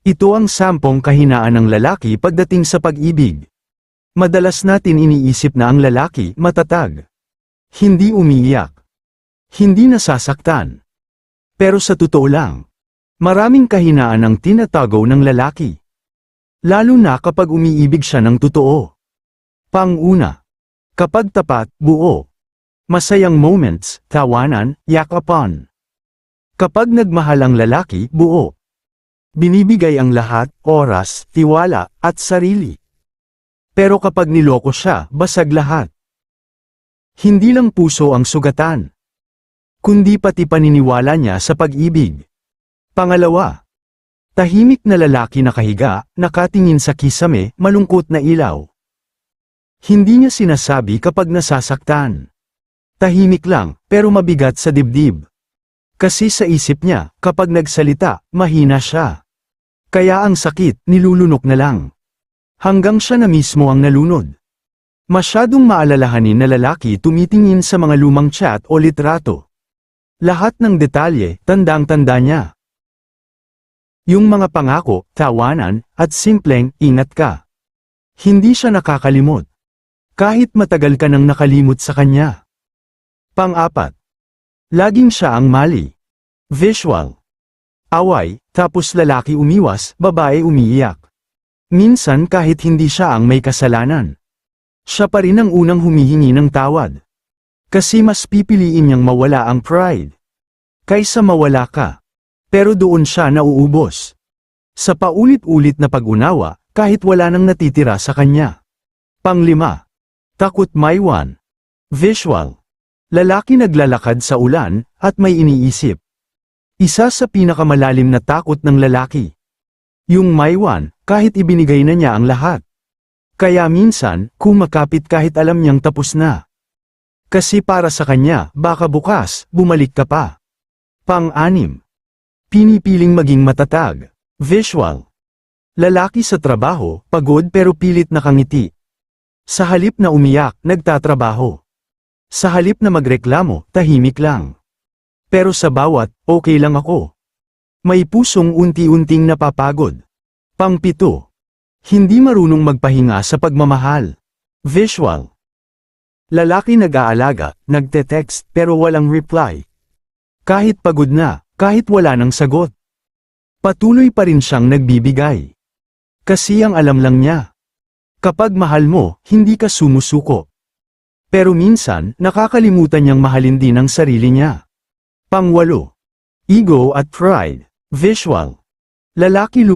Ito ang 10 kahinaan ng lalaki pagdating sa pag-ibig. Madalas natin iniisip na ang lalaki matatag. Hindi umiiyak. Hindi nasasaktan. Pero sa totoo lang, maraming kahinaan ang tinatago ng lalaki. Lalo na kapag umiibig siya ng totoo. Pang-una, kapag tapat, buo. Masayang moments, tawanan, yakapan. Kapag nagmahal ang lalaki, buo. Binibigay ang lahat, oras, tiwala, at sarili. Pero kapag niloko siya, basag lahat. Hindi lang puso ang sugatan, kundi pati paniniwala niya sa pag-ibig. Pangalawa, tahimik na lalaki nakahiga, nakatingin sa kisame, malungkot na ilaw. Hindi niya sinasabi kapag nasasaktan. Tahimik lang, pero mabigat sa dibdib. Kasi sa isip niya, kapag nagsalita, mahina siya. Kaya ang sakit, nilulunok na lang. Hanggang siya na mismo ang nalunod. Masyadong maalalahanin na lalaki tumitingin sa mga lumang chat o litrato. Lahat ng detalye, tandang-tanda niya. Yung mga pangako, tawanan, at simpleng, ingat ka. Hindi siya nakakalimot. Kahit matagal ka nang nakalimot sa kanya. Pang-apat, laging siya ang mali. Visual. Away, tapos lalaki umiwas, babae umiiyak. Minsan kahit hindi siya ang may kasalanan. Siya pa rin ang unang humihingi ng tawad. Kasi mas pipiliin niyang mawala ang pride. Kaysa mawala ka. Pero doon siya nauubos. Sa paulit-ulit na pag-unawa, kahit wala nang natitira sa kanya. Pang-5, takot maiwan. Visual. Lalaki naglalakad sa ulan, at may iniisip. Isa sa pinakamalalim na takot ng lalaki. Yung maiwan, kahit ibinigay na niya ang lahat. Kaya minsan, kumakapit kahit alam niyang tapos na. Kasi para sa kanya, baka bukas, bumalik ka pa. Pang-6, pinipiling maging matatag. Visual. Lalaki sa trabaho, pagod pero pilit nakangiti. Sa halip na umiyak, nagtatrabaho. Sa halip na magreklamo, tahimik lang. Pero sa bawat, okay lang ako. May pusong unti-unting napapagod. Pang-7, hindi marunong magpahinga sa pagmamahal. Visual. Lalaki nag-aalaga, nagte-text, pero walang reply. Kahit pagod na, kahit wala ng sagot. Patuloy pa rin siyang nagbibigay. Kasi ang alam lang niya. Kapag mahal mo, hindi ka sumusuko. Pero minsan, nakakalimutan niyang mahalin din ang sarili niya. Pang-8, ego at pride. Visual. Lalaki